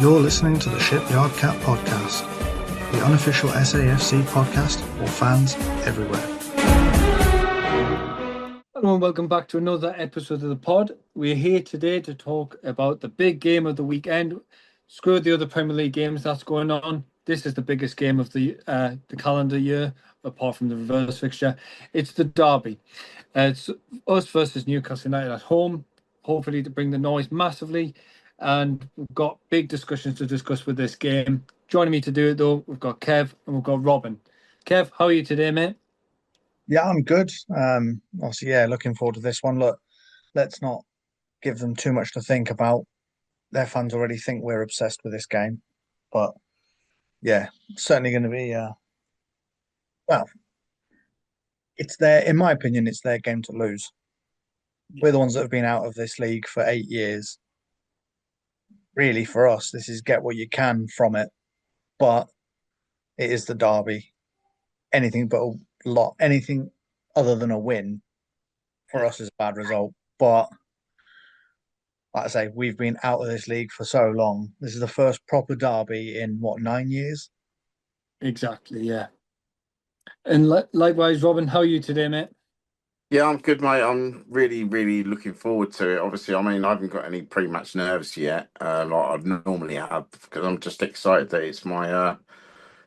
You're listening to the Shipyard Cat Podcast, the unofficial SAFC podcast for fans everywhere. Hello and welcome back to another episode of the pod. We're here today to talk about the big game of the weekend. Screw the other Premier League games that's going on. This is the biggest game of the calendar year, apart from the reverse fixture. It's the derby. It's us versus Newcastle United at home, hopefully to bring the noise massively. And we've got big discussions to discuss with this game. Joining me to do it, though, we've got Kev and we've got Robin. Kev, how are you today, mate? Yeah, I'm good. Obviously, looking forward to this one. Look, let's not give them too much to think about. Their fans already think we're obsessed with this game. But yeah, certainly going to be, it's in my opinion, it's their game to lose. We're the ones that have been out of this league for 8 years. Really, for us, this is get what you can from it. But it is the derby. Anything other than a win for us is a bad result. But like I say, we've been out of this league for so long. This is the first proper derby in 9 years? Exactly, yeah. And likewise, Robin, how are you today, mate? Yeah, I'm good, mate. I'm really, really looking forward to it. Obviously, I mean, I haven't got any pre-match nerves yet, like I'd normally have, because I'm just excited that it's my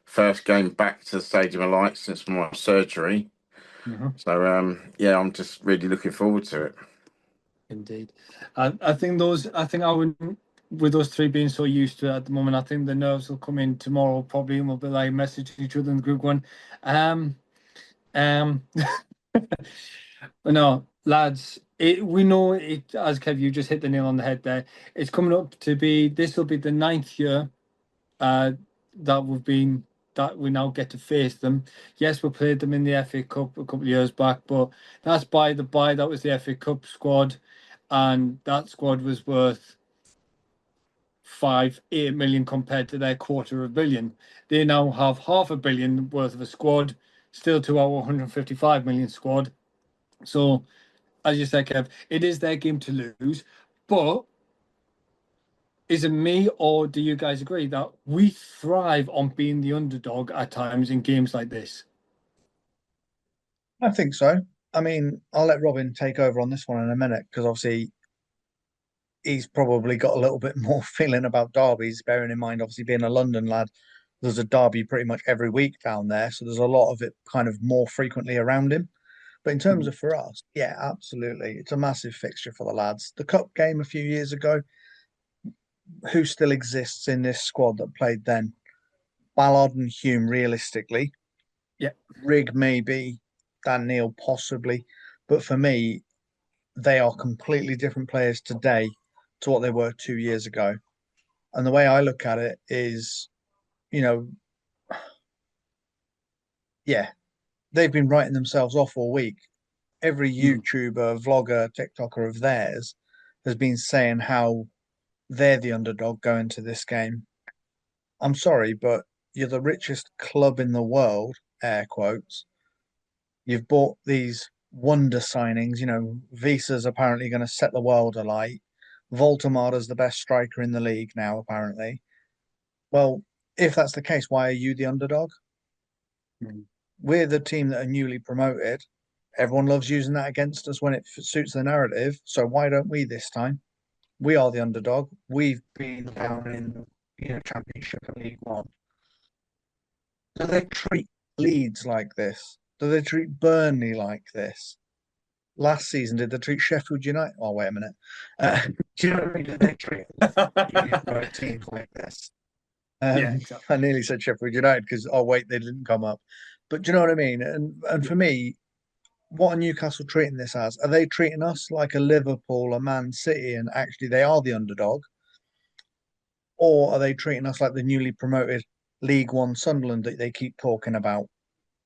first game back to the Stadium of Light since my surgery. Mm-hmm. So, yeah, I'm just really looking forward to it. Indeed. I think I wouldn't, with those three being so used to it at the moment, I think the nerves will come in tomorrow probably, and we'll be like messaging each other in the group going, But no, lads, we know it, as Kev, you just hit the nail on the head there. It's coming up to be, this will be the 9th year that we now get to face them. Yes, we played them in the FA Cup a couple of years back, but that's by the by. That was the FA Cup squad, and that squad was worth 8 million compared to their $250 million. They now have $500 million worth of a squad, still to our 155 million squad. So, as you said, Kev, it is their game to lose. But is it me, or do you guys agree that we thrive on being the underdog at times in games like this? I think so. I mean, I'll let Robin take over on this one in a minute because obviously he's probably got a little bit more feeling about derbies, bearing in mind, obviously, being a London lad, there's a derby pretty much every week down there. So there's a lot of it kind of more frequently around him. But in terms of for us, yeah, absolutely. It's a massive fixture for the lads. The cup game a few years ago, who still exists in this squad that played then? Ballard and Hume, realistically. Yeah. Rigg, maybe. Dan Neil, possibly. But for me, they are completely different players today to what they were 2 years ago. And the way I look at it is, they've been writing themselves off all week. Every YouTuber, vlogger, TikToker of theirs has been saying how they're the underdog going to this game. I'm sorry, but you're the richest club in the world, air quotes. You've bought these wonder signings. Visa's apparently going to set the world alight. Voltemada's the best striker in the league now, apparently. Well, if that's the case, why are you the underdog? We're the team that are newly promoted. Everyone loves using that against us when it suits the narrative. So why don't we this time? We are the underdog. We've been down in Championship and League One. Do they treat Leeds like this? Do they treat Burnley like this? Last season, did they treat Sheffield United? Oh, wait a minute. Do you know what I mean? Did they treat teams like this? Yeah, exactly. I nearly said Sheffield United because, they didn't come up. But do you know what I mean? And for me, what are Newcastle treating this as? Are they treating us like a Liverpool, a Man City, and actually they are the underdog? Or are they treating us like the newly promoted League One Sunderland that they keep talking about?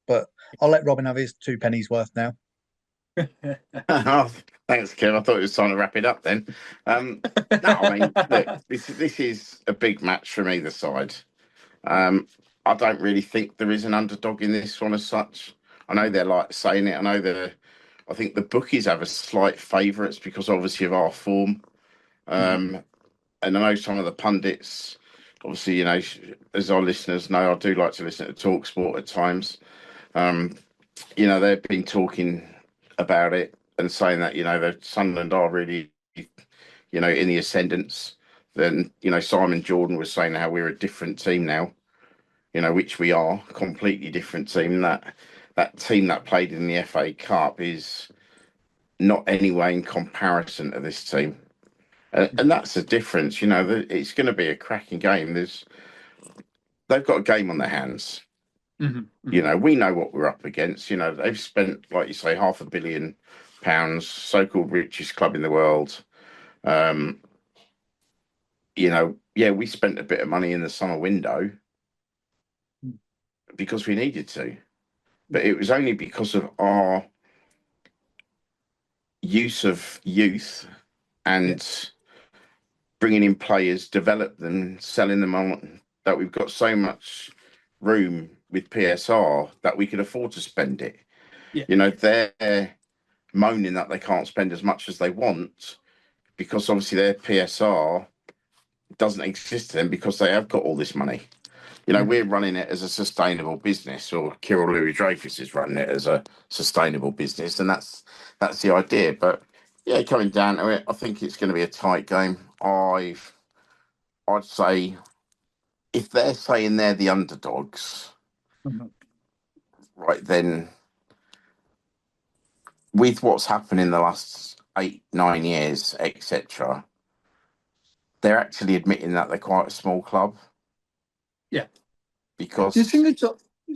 But I'll let Robin have his 2 pennies worth now. Oh, thanks, Kev. I thought it was time to wrap it up then. No, I mean, look, this is a big match from either side. I don't really think there is an underdog in this one as such. I know they're like saying it. I think the bookies have a slight favourites because obviously of our form. And I know some of the pundits obviously, as our listeners know, I do like to listen to Talk Sport at times. Um, they've been talking about it and saying that, the Sunderland are really, in the ascendance. Then, Simon Jordan was saying how we're a different team now, which we are, completely different team. That team that played in the FA Cup is not anyway in comparison to this team. And that's the difference, it's going to be a cracking game. They've got a game on their hands. We know what we're up against. They've spent, like you say, £500 million, so-called richest club in the world. Yeah, we spent a bit of money in the summer window because we needed to, but it was only because of our use of youth and bringing in players, develop them, selling them on, that we've got so much room with PSR that we can afford to spend it. Yeah. They're moaning that they can't spend as much as they want because obviously their PSR doesn't exist to them because they have got all this money. We're running it as a sustainable business, or Kirill Louis-Dreyfus is running it as a sustainable business, and that's the idea. But yeah, coming down to it, I think it's going to be a tight game. I'd say if they're saying they're the underdogs, right, then with what's happened in the last 8-9 years, etc., they're actually admitting that they're quite a small club. Yeah. Because do you think it's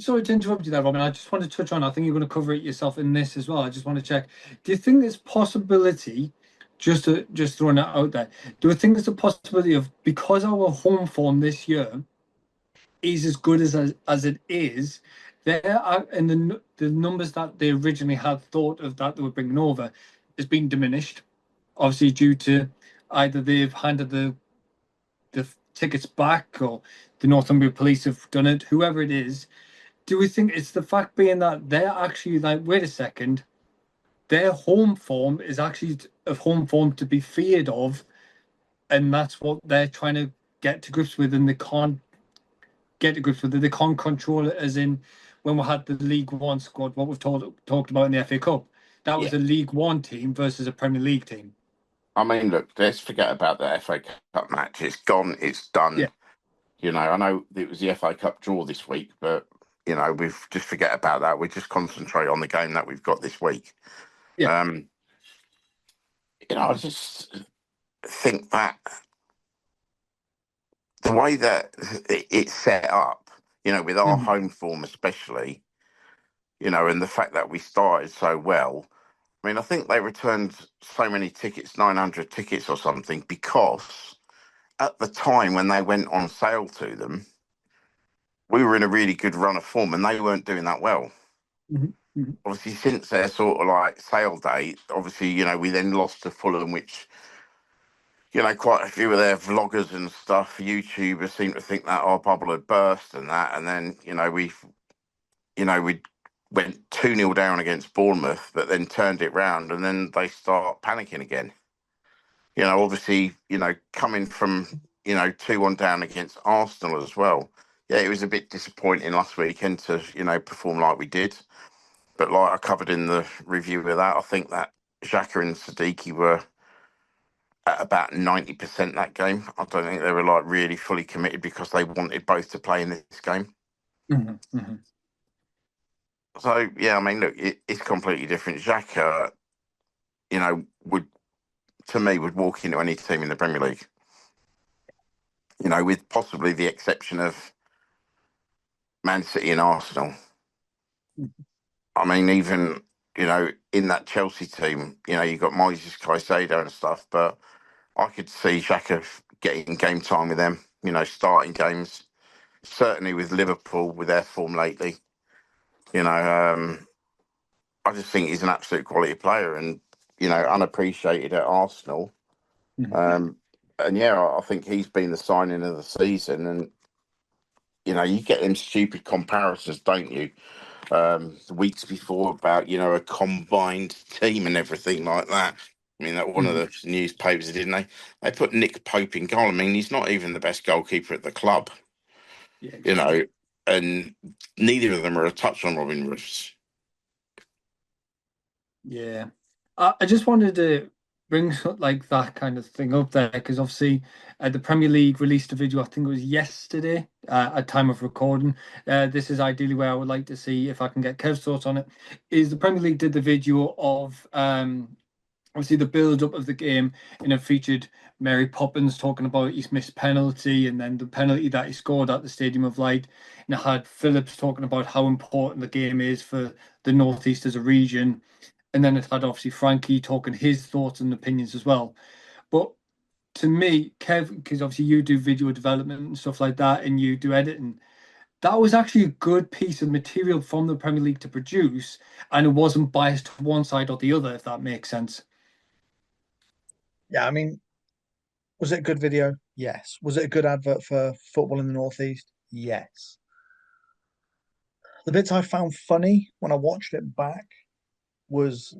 sorry to interrupt you there, Robin? I just want to touch on. I think you're going to cover it yourself in this as well. I just want to check. Do you think there's possibility? Just throwing that out there. Do you think there's a possibility of, because our home form this year is as good as it is, there are, and the numbers that they originally had thought of that they were bringing over has been diminished, obviously due to either they've handed the tickets back or the Northumbria police have done it, whoever it is. Do we think it's the fact being that they're actually like, wait a second, their home form is actually a home form to be feared of, and that's what they're trying to get to grips with, and they can't get to grips with it. They can't control it, as in when we had the League One squad, what we've talked about in the FA Cup. That was a League One team versus a Premier League team. I mean, look, let's forget about the FA Cup match. It's gone. It's done. Yeah. I know it was the FA Cup draw this week, but, we've just forget about that. We just concentrate on the game that we've got this week. Yeah. I just think that the way that it's set up, with our home form especially, and the fact that we started so well. I mean, I think they returned so many tickets, 900 tickets or something, because at the time when they went on sale to them, we were in a really good run of form and they weren't doing that well. Obviously, since their sort of like sale date, obviously, we then lost to Fulham, which, quite a few of their vloggers and stuff, YouTubers seem to think that our bubble had burst and that. And then, we went 2-0 down against Bournemouth, but then turned it round and then they start panicking again. Obviously, coming from, 2-1 down against Arsenal as well. Yeah, it was a bit disappointing last weekend to, perform like we did. But like I covered in the review of that, I think that Xhaka and Siddiqui were at about 90% that game. I don't think they were like really fully committed because they wanted both to play in this game. So, yeah, I mean, look, it's completely different. Xhaka, would walk into any team in the Premier League. With possibly the exception of Man City and Arsenal. I mean, even, in that Chelsea team, you've got Moises Caicedo and stuff, but I could see Xhaka getting game time with them, starting games. Certainly with Liverpool, with their form lately. I just think he's an absolute quality player and, unappreciated at Arsenal. And yeah, I think he's been the signing of the season. And, you get them stupid comparisons, don't you? The weeks before about, a combined team and everything like that. I mean, that one of the newspapers, didn't they? They put Nick Pope in goal. I mean, he's not even the best goalkeeper at the club, Yeah, you exactly. know, and neither of them are a touch on Robin Roofs. Yeah. I just wanted to bring like that kind of thing up there because obviously the Premier League released a video, I think it was yesterday at time of recording. This is ideally where I would like to see if I can get Kev's thoughts on it. Is the Premier League did the video of obviously the build up of the game and it featured Mary Poppins talking about his missed penalty and then the penalty that he scored at the Stadium of Light. And it had Phillips talking about how important the game is for the Northeast as a region. And then it had obviously Frankie talking his thoughts and opinions as well. But to me, Kev, because obviously you do video development and stuff like that and you do editing, that was actually a good piece of material from the Premier League to produce, and it wasn't biased to one side or the other, if that makes sense. Yeah, I mean, was it a good video? Yes. Was it a good advert for football in the Northeast? Yes. The bits I found funny when I watched it back was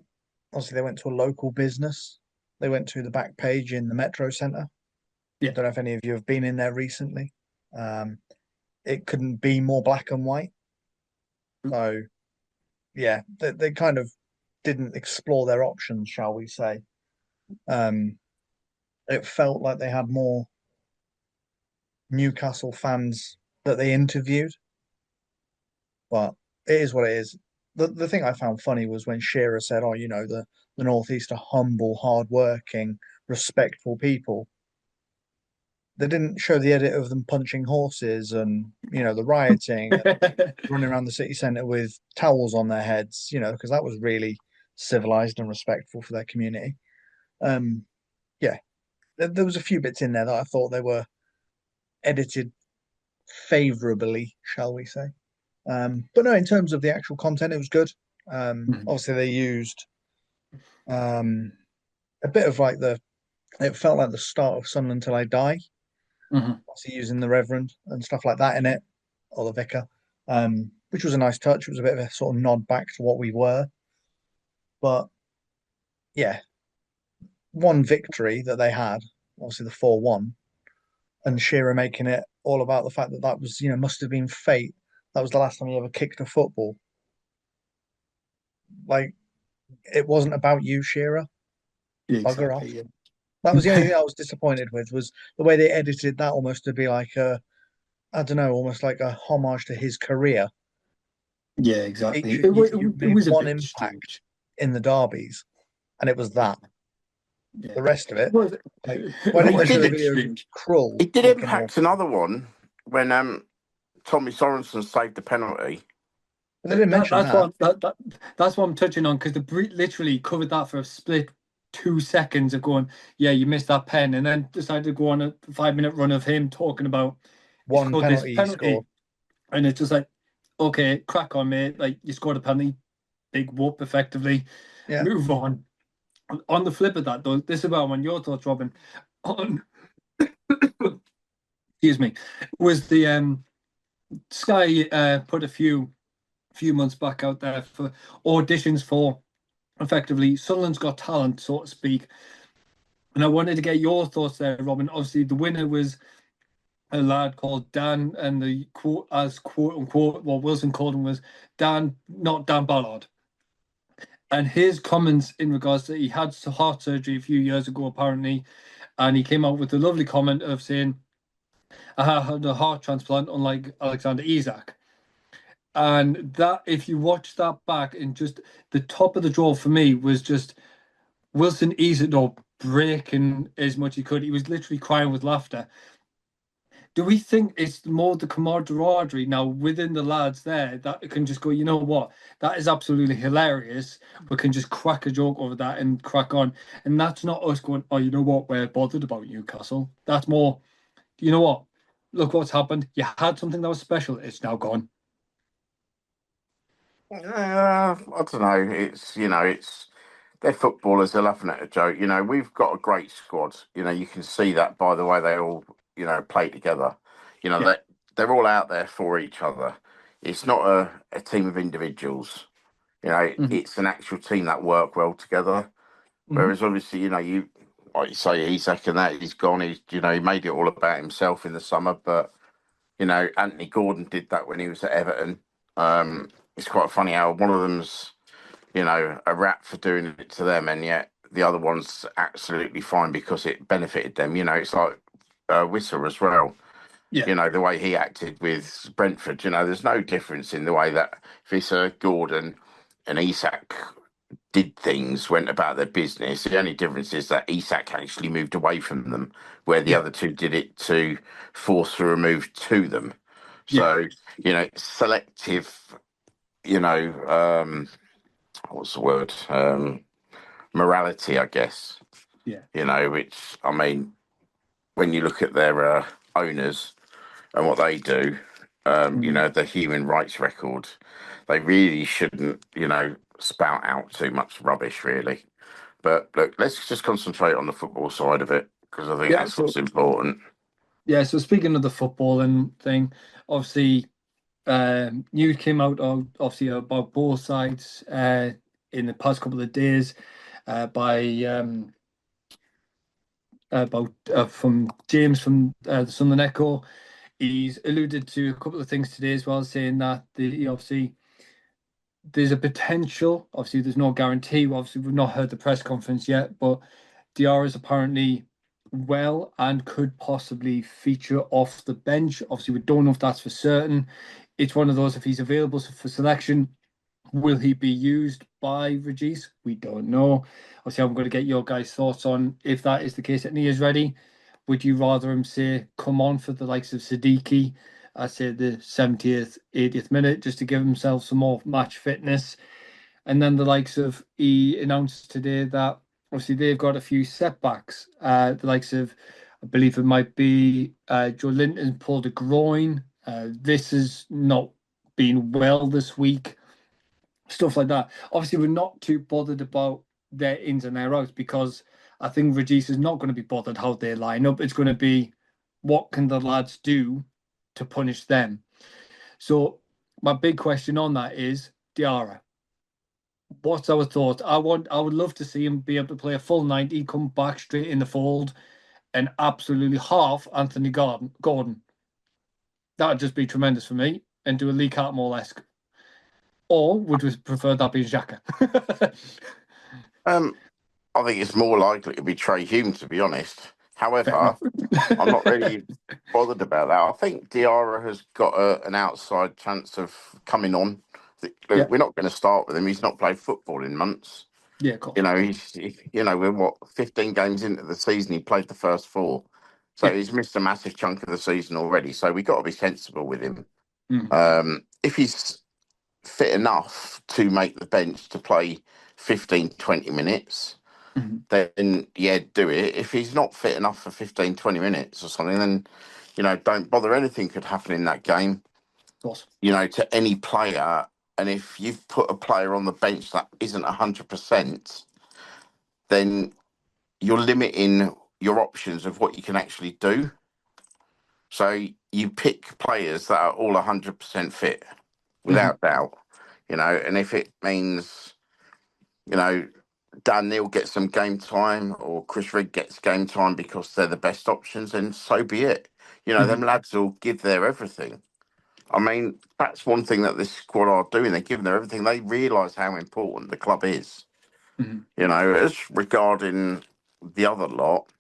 obviously they went to a local business. They went to the back page in the Metro Centre. I Yeah. don't know if any of you have been in there recently. Um, it couldn't be more black and white. So yeah, they kind of didn't explore their options, shall we say. Um, it felt like they had more Newcastle fans that they interviewed, but it is what it is. The thing I found funny was when Shearer said, "Oh, the Northeast are humble, hard-working, respectful people." They didn't show the edit of them punching horses and the rioting and running around the city centre with towels on their heads, because that was really civilized and respectful for their community. Um, yeah, there was a few bits in there that I thought they were edited favorably, shall we say. But no, in terms of the actual content, it was good. Mhm. Obviously, they used um, a bit of it felt like the start of Sunderland Till I Die. Mhm. Obviously, using the Reverend and stuff like that in it, or the Vicar, which was a nice touch. It was a bit of a sort of nod back to what we were. But yeah, one victory that they had, obviously the 4-1, and Shearer making it all about the fact that that was, must have been fate. That was the last time he ever kicked a football. Like, it wasn't about you, Shearer. Yeah, Bugger off. exactly. That was the only Yeah. thing I was disappointed with was the way they edited that almost to be like I don't know, almost like a homage to his career. Yeah, exactly. You've It made was a one bit impact strange. in the derbies, and it was Yeah. that. Yeah. The rest of It it, was like, why it didn't He they was a show the did. bit videos of strange. Krull It did looking impact awful? another one when Tommy Sorensen saved the penalty. But they didn't mention That's that. what that's what I'm touching on because the literally covered that for a split 2 seconds of going, yeah, you missed that pen, and then decided to go on a 5 minute run of him talking about he One scored this penalty he penalty, scored. and it's just like, okay, crack on, mate. Like you scored a penalty, big whoop, effectively. Yeah. Move on. On the flip of that, though, this is where I want your thoughts, Robin. On excuse me, was the Sky put a few months back out there for auditions for effectively Sunderland's Got Talent, so to speak. And I wanted to get your thoughts there, Robin. Obviously, the winner was a lad called Dan, and the quote as quote unquote what Wilson called him was Dan, not Dan Ballard. And his comments in regards to he had heart surgery a few years ago, apparently, and he came out with a lovely comment of saying, "I had a heart transplant, unlike Alexander Isak." And that, if you watch that back, and just the top of the draw for me was just Wilson Isidore breaking as much as he could. He was literally crying with laughter. Do we think it's more the camaraderie now within the lads there that can just go, you know what, that is absolutely hilarious. We can just crack a joke over that and crack on. And that's not us going, oh, you know what, we're bothered about Newcastle. That's more, you know what, look what's happened. You had something that was special. It's now gone. I don't know. It's they're footballers. They're laughing at a joke. We've got a great squad. You can see that by the way they all play together. Yeah. They're all out there for each other. It's not a team of individuals. Mhm. It's an actual team that work well together. Whereas obviously, you like you say, Isak and that he's gone. He made it all about himself in the summer. But Anthony Gordon did that when he was at Everton. It's quite funny how one of them's a rap for doing it to them, and yet the other one's absolutely fine because it benefited them. It's like Wissa as well. Yeah. The way he acted with Brentford. There's no difference in the way that Visser, Gordon, and Isak did things, went about their business. The only difference is that Isak actually moved away from them, where the other two did it to force a move to them. So, selective, what's the word? Morality, I guess. Yeah. Which, I mean, when you look at their owners and what they do, the human rights record, they really shouldn't, spout out too much rubbish, really. But look, let's just concentrate on the football side of it because I think that's what's important. Yeah, so speaking of the footballing thing, obviously, news came out of obviously about both sides in the past couple of days by about from James from the Sunderland Echo. He's alluded to a couple of things today as well, saying that obviously there's a potential. Obviously, there's no guarantee. Obviously, we've not heard the press conference yet, but Diarra is apparently well and could possibly feature off the bench. Obviously, we don't know if that's for certain. It's one of those, if he's available for selection, will he be used by Regis? We don't know. Obviously, I'm going to get your guys' thoughts on if that is the case and he is ready. Would you rather him say come on for the likes of Siddiqui, I say the 70th, 80th minute, just to give himself some more match fitness? And then the likes of, he announced today that obviously they've got a few setbacks. The likes of, I believe it might be Joe Linton pulled a groin. This has not been well this week. Stuff like that. Obviously, we're not too bothered about their ins and their outs because I think Regis is not going to be bothered how they line up. It's going to be what can the lads do to punish them. So my big question on that is Diarra. What's our thoughts? I would love to see him be able to play a full 90, come back straight in the fold, and absolutely half Anthony Gordon. That would just be tremendous for me, and do a Lee Cartmore-esque. Or would we prefer that being Xhaka? I think it's more likely to be Trey Hume, to be honest. Fair However, enough. I'm not really bothered about that. I think Diarra has got an outside chance of coming on. Yeah. We're not going to start with him. He's not played football in months. Yeah, cool. We're 15 games into the season. He played the first four. So he's missed a massive chunk of the season already. So we've got to be sensible with him. If he's fit enough to make the bench to play 15, 20 minutes, then do it. If he's not fit enough for 15, 20 minutes or something, then, don't bother. Anything could happen in that game, Of course. To any player. And if you've put a player on the bench that isn't 100%, then you're limiting your options of what you can actually do. So you pick players that are all 100% fit, without doubt, and if it means, Dan Neil gets some game time or Chris Rigg gets game time because they're the best options, then so be it. Them lads will give their everything. I mean, that's one thing that this squad are doing. They're giving their everything. They realise how important the club is. As regarding the other lot,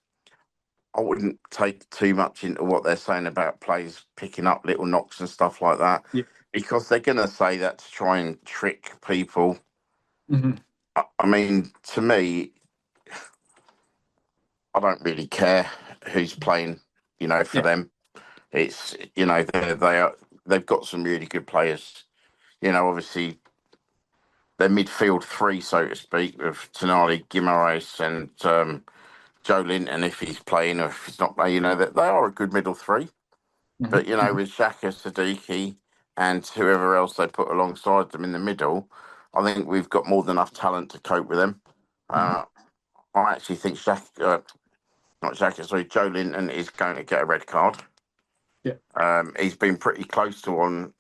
I wouldn't take too much into what they're saying about players picking up little knocks and stuff like that, because they're going to say that to try and trick people. I mean, to me, I don't really care who's playing, for them. It's, they've got some really good players. Obviously, their midfield three, so to speak, with Tonali, Guimaraes and Joe Linton, if he's playing or if he's not playing, that they are a good middle three. But, with Xhaka, Siddiqui and whoever else they put alongside them in the middle, I think we've got more than enough talent to cope with them. I actually think Joe Linton is going to get a red card. He's been pretty close to on,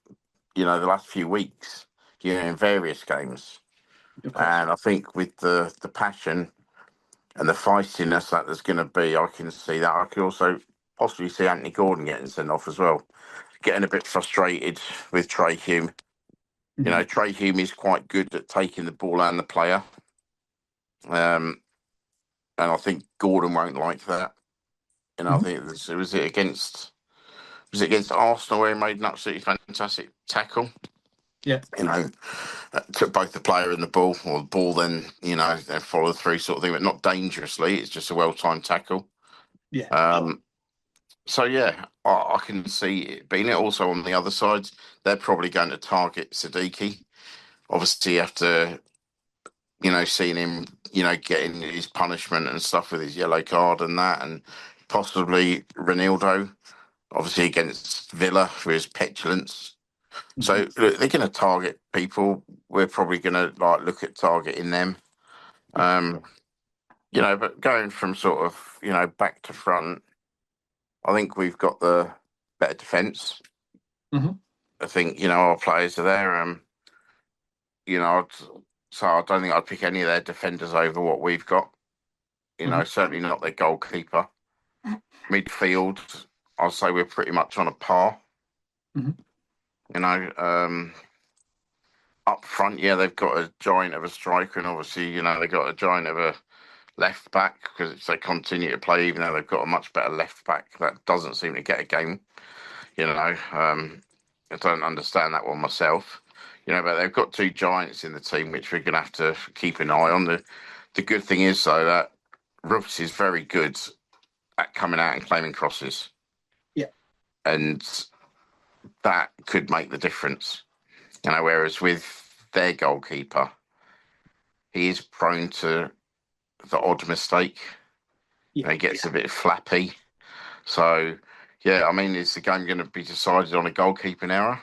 the last few weeks, in various games. And I think with the passion and the feistiness that there's going to be, I can see that. I can also possibly see Anthony Gordon getting sent off as well, getting a bit frustrated with Trey Hume. You know, Trey Hume is quite good at taking the ball and the player. And I think Gordon won't like that. You know, I think was it against Arsenal where he made an absolutely fantastic tackle. Yeah. You know, took both the player and the ball, or the ball then, you know, then followed through sort of thing, but not dangerously. It's just a well-timed tackle. Yeah. So, yeah, I can see it being it. Also, on the other side, they're probably going to target Siddiqui. Obviously, after, you know, seeing him, you know, getting his punishment and stuff with his yellow card and that, and possibly Ronaldo, obviously against Villa for his petulance. So look, they're going to target people. We're probably going to look at targeting them. You know, but going from sort of, you know, back to front, I think we've got the better defence. I think, you know, our players are there. You know, so I don't think I'd pick any of their defenders over what we've got. You know, certainly not their goalkeeper. Midfield, I'll say we're pretty much on a par. You know, up front, yeah, they've got a giant of a striker, and obviously, you know, they've got a giant of a left back, because if they continue to play, even though they've got a much better left back, that doesn't seem to get a game. You know, I don't understand that one myself. You know, but they've got two giants in the team, which we're going to have to keep an eye on. The good thing is, though, that Roofs is very good at coming out and claiming crosses. Yeah. And that could make the difference. You know, whereas with their goalkeeper, he is prone to the odd mistake. You know, he gets a bit flappy. So, yeah, I mean, is the game going to be decided on a goalkeeping error?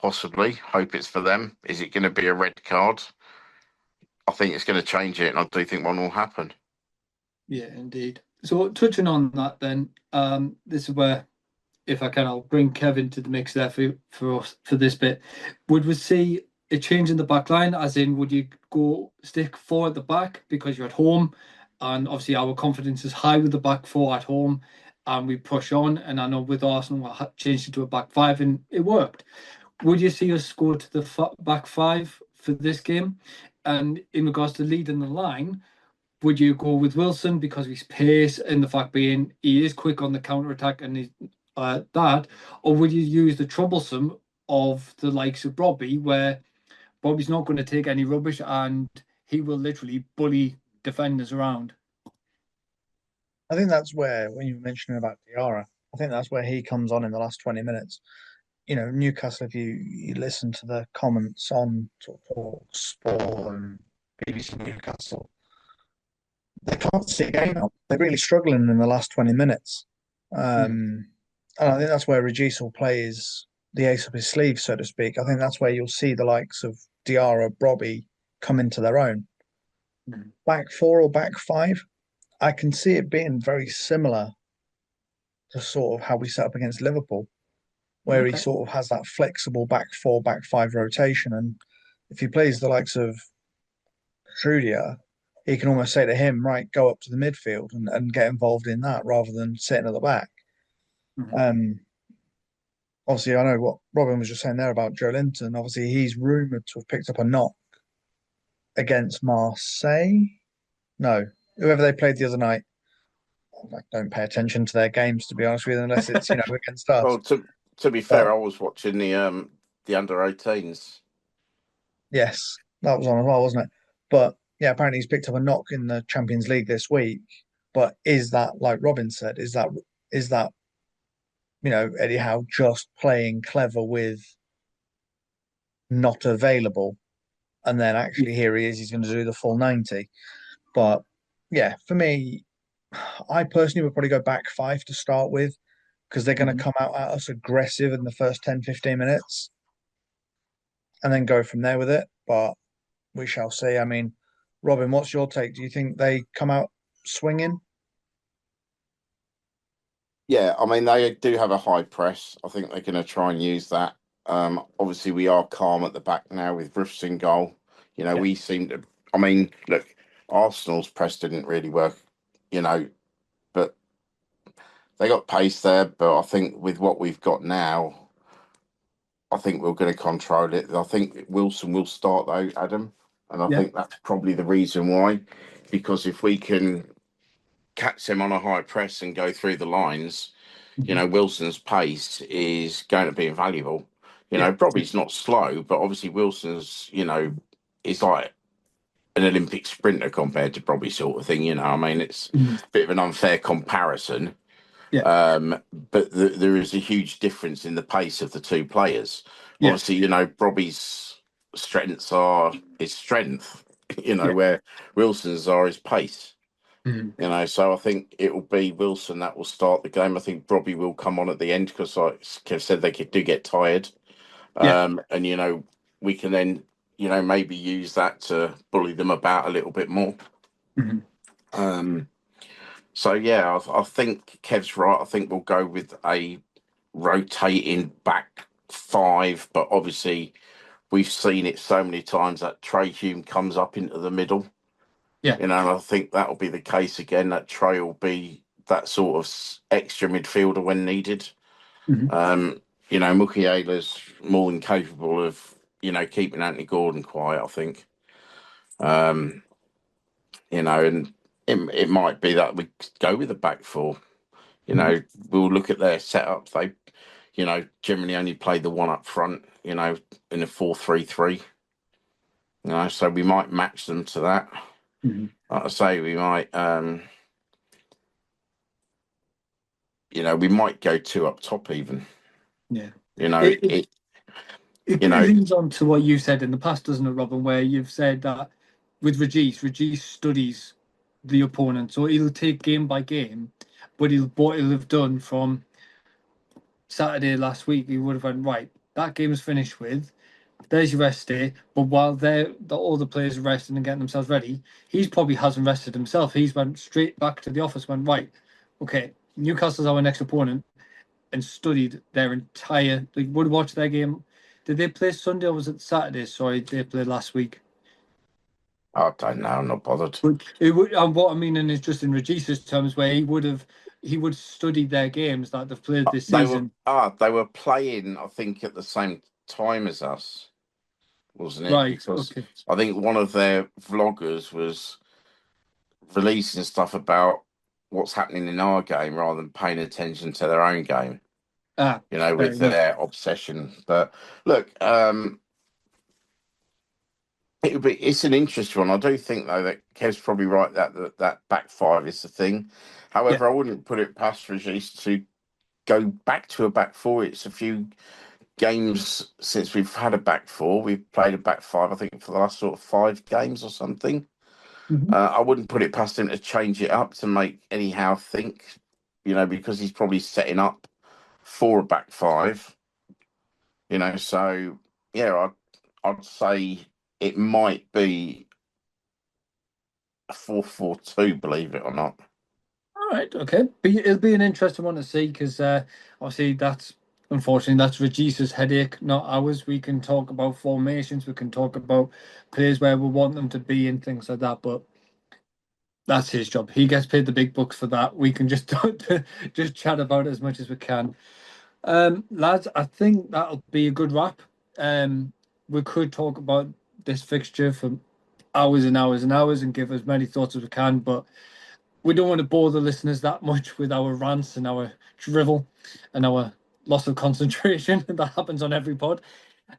Possibly. Hope it's for them. Is it going to be a red card? I think it's going to change it, and I do think one will happen. Yeah, indeed. So touching on that then, this is where, if I can, I'll bring Kevin to the mix there for us for this bit. Would we see a change in the back line, as in would you go stick four at the back because you're at home, and obviously our confidence is high with the back four at home, and we push on, and I know with Arsenal we changed it to a back five and it worked. Would you see us go to the back five for this game? And in regards to leading the line, would you go with Wilson because of his pace and the fact being he is quick on the counter attack and he's that, or would you use the troublesome of the likes of Bobby, where Bobby's not going to take any rubbish and he will literally bully defenders around? I think that's where, when you were mentioning about Diarra, I think that's where he comes on in the last 20 minutes. You know, Newcastle, if you listen to the comments on Talk Sport and BBC Newcastle, they can't see a game out. They're really struggling in the last 20 minutes. And I think that's where Regis will play the ace up his sleeve, so to speak. I think that's where you'll see the likes of Diarra, Brobby come into their own. Back four or back five, I can see it being very similar to sort of how we set up against Liverpool, where he sort of has that flexible back four, back five rotation. And if he plays the likes of Trudia, he can almost say to him, right, go up to the midfield and get involved in that rather than sitting at the back. Obviously, I know what Robin was just saying there about Joe Linton. Obviously, he's rumoured to have picked up a knock against Marseille. No, whoever they played the other night. I don't pay attention to their games, to be honest with you, unless it's, you know, against us. Well, to be fair, I was watching the under-18s. Yes, that was on as well, wasn't it? But yeah, apparently he's picked up a knock in the Champions League this week. But is that, like Robin said, is that you know, Eddie Howe just playing clever with not available, and then actually here he is, he's going to do the full 90. But yeah, for me, I personally would probably go back five to start with, because they're going to come out at us aggressive in the first 10, 15 minutes and then go from there with it. But we shall see. I mean, Robin, what's your take? Do you think they come out swinging? Yeah, I mean, they do have a high press. I think they're going to try and use that. Obviously, we are calm at the back now with Roofs in goal. You know, we seem to. I mean, look, Arsenal's press didn't really work, you know, but they got pace there. But I think with what we've got now, I think we're going to control it. I think Wilson will start though, Adam, and I Yeah. think that's probably the reason why, because if we can catch them on a high press and go through the lines, Wilson's pace is going to be invaluable. Yeah. Probably's not slow, but obviously Wilson's, is like an Olympic sprinter compared to Bobby sort of thing. I mean, it's Mhm. a bit of an unfair comparison. Yeah. But there is a huge difference in the pace of the two players. Yeah. Obviously, Bobby's strengths are his strength, Yeah. where Wilson's are his pace. Mhm. So I think it will be Wilson that will start the game. I think Robbie will come on at the end because, like Kev said, they do get tired. Yeah. And we can then maybe use that to bully them about a little bit more. Mhm. So yeah, I think Kev's right. I think we'll go with a rotating back five, but obviously we've seen it so many times that Trey Hume comes up into the middle. Yeah. And I think that'll be the case again. That Trey will be that sort of extra midfielder when needed. Mhm. Mukiela's more than capable of keeping Anthony Gordon quiet, I think. And it might be that we go with the back four. We'll look at their setups. They, generally only play the one up front, in a 4-3-3. So we might match them to that. Mhm. Like I say, we might, we might go two up top even. Yeah. You know, It, it, it it it you know, leans on to what you said in the past, doesn't it, Robin? Where you've said that with Regis studies the opponent, so he'll take game by game, but what he'll have done from Saturday last week, he would have went right. That game's finished with. There's your rest day. But while all the players are resting and getting themselves ready, he's probably hasn't rested himself. He's went straight back to the office. Went right. Okay, Newcastle's our next opponent, and studied their entire. Like, would watch their game. Did they play Sunday or was it Saturday? Sorry, they played last week. I don't know. I'm not bothered. But and what I mean is just in Regis's terms, where he would study their games that they've played this season. They were playing, I think, at the same time as us, wasn't it? Right. Because Okay. I think one of their vloggers was releasing stuff about what's happening in our game rather than paying attention to their own game. Ah, fair With enough. their obsession. But look, it's an interesting one. I do think though that Kev's probably right that back five is the thing. Yeah. However, I wouldn't put it past Regis to go back to a back four. It's a few games since we've had a back four. We've played a back five, I think, for the last sort of 5 games or something. Mhm. I wouldn't put it past him to change it up to make anyhow think, because he's probably setting up for a back five. So yeah, I'd say it might be a 4-4-2, believe it or not. All right. Okay. It'll be an interesting one to see because obviously unfortunately that's Regis's headache, not ours. We can talk about formations, we can talk about players where we want them to be and things like that, but that's his job. He gets paid the big bucks for that. We can just just chat about it as much as we can. Lads, I think that'll be a good wrap. We could talk about this fixture for hours and hours and hours and give as many thoughts as we can, but we don't want to bore the listeners that much with our rants and our drivel and our loss of concentration that happens on every pod.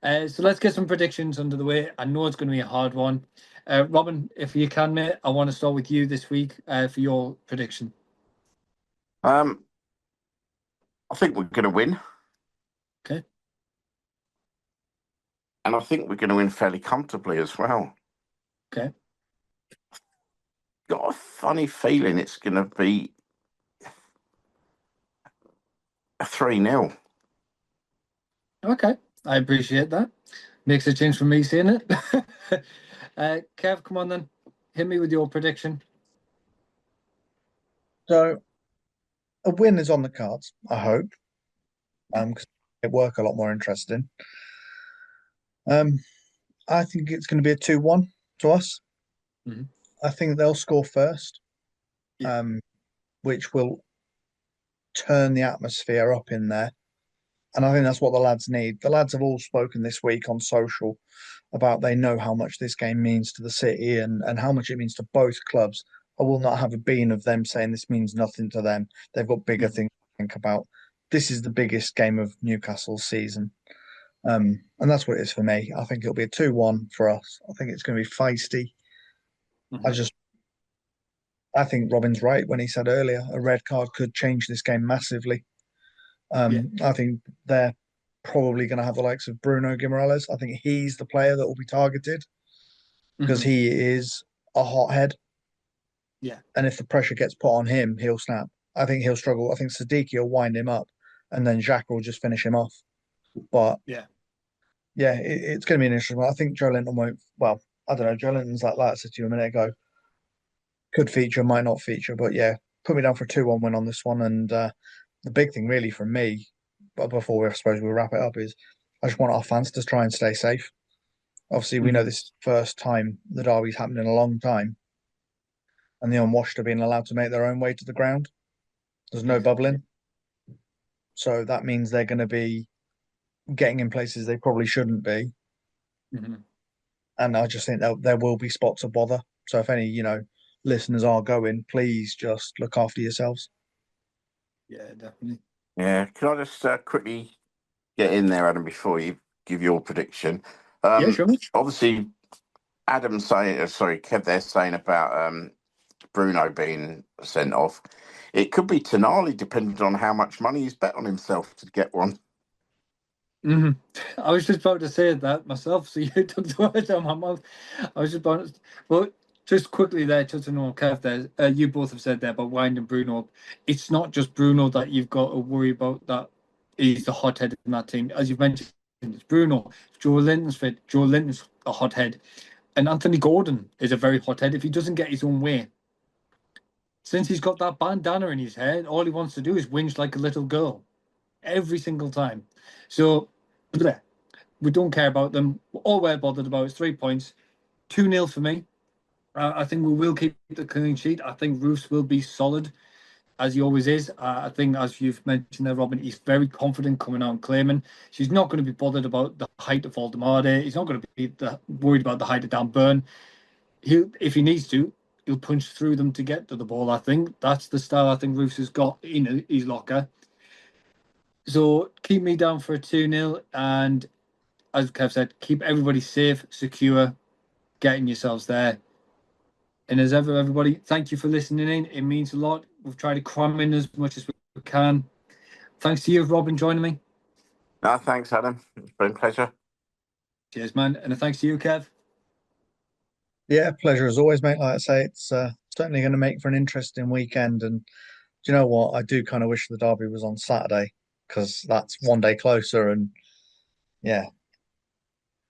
So let's get some predictions under the way. I know it's going to be a hard one. Robin, if you can, mate, I want to start with you this week for your prediction. I think we're going to win, Okay. and I think we're going to win fairly comfortably as well. Okay. Got a funny feeling it's going to be a 3-0. Okay. I appreciate that. Makes a change for me seeing it. Kev, come on then. Hit me with your prediction. So a win is on the cards, I hope. Because it work a lot more interesting. I think it's going to be a 2-1 to us. Mhm. I think they'll score first, Yeah. which will turn the atmosphere up in there. And I think that's what the lads need. The lads have all spoken this week on social about they know how much this game means to the city and how much it means to both clubs. I will not have a bean of them saying this means nothing to them. They've got bigger things to think about. This is the biggest game of Newcastle's season. And that's what it is for me. I think it'll be a 2-1 for us. I think it's going to be feisty. I think Robin's right when he said earlier a red card could change this game massively. I think they're probably going to have the likes of Bruno Guimaraes. I think he's the player that will be targeted because he is a hothead. Yeah. And if the pressure gets put on him, he'll snap. I think he'll struggle. I think Siddiqui will wind him up and then Xhaka will just finish him off. But it's going to be an interesting one. I think Joe Linton won't. Well, I don't know. Joe Linton's like I said to you a minute ago, could feature, might not feature. But yeah, put me down for a 2-1 win on this one. And the big thing really from me, but before I suppose we'll wrap it up, is I just want our fans to try and stay safe. Obviously, we know this is the first time the derby's happened in a long time, and the unwashed are being allowed to make their own way to the ground. There's no bubbling. So that means they're going to be getting in places they probably shouldn't be. And I just think there will be spots of bother. So if any, listeners are going, please just look after yourselves. Yeah, definitely. Yeah, can I just quickly get in there, Adam, before you give your prediction? Yeah, sure. Obviously, Kev there saying about Bruno being sent off. It could be Tonali, depending on how much money he's bet on himself to get one. I was just about to say that myself, so you took the words out of my mouth. I was just about to, well, just quickly there, just to know, Kev, there, you both have said there about winding Bruno up. It's not just Bruno that you've got to worry about, that he's the hothead in that team. As you've mentioned, it's Bruno. Joe Linton's fit. Joe Linton's a hothead. And Anthony Gordon is a very hothead if he doesn't get his own way. Since he's got that bandana in his head, all he wants to do is whinge like a little girl every single time. So we don't care about them. All we're bothered about is 3 points. 2-0 for me. I think we will keep the clean sheet. I think Roos will be solid, as he always is. I think, as you've mentioned there, Robin, he's very confident coming out and claiming. She's not going to be bothered about the height of Valdemade. He's not going to be worried about the height of Dan Burn. If he needs to, he'll punch through them to get to the ball. I think that's the style I think Roos has got in his locker. So keep me down for a 2-0, and as Kev said, keep everybody safe, secure, getting yourselves there. And as ever, everybody, thank you for listening in. It means a lot. We've tried to cram in as much as we can. Thanks to you, Robin, joining me. No, thanks, Adam. It's been a pleasure. Cheers, man. And a thanks to you, Kev. Yeah, pleasure as always, mate. Like I say, it's certainly going to make for an interesting weekend. And do you know what? I do kind of wish the derby was on Saturday because that's one day closer. And yeah,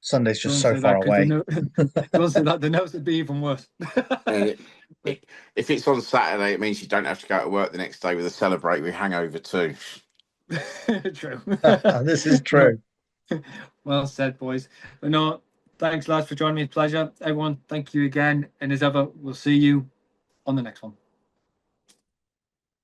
Sunday's just so far away. Don't say that, the notes would be even worse. If it's on Saturday, it means you don't have to go to work the next day with a celebratory hangover too. True. This is true. Well said, boys. But no, thanks, lads, for joining me. Pleasure. Everyone, thank you again. And as ever, we'll see you on the next one.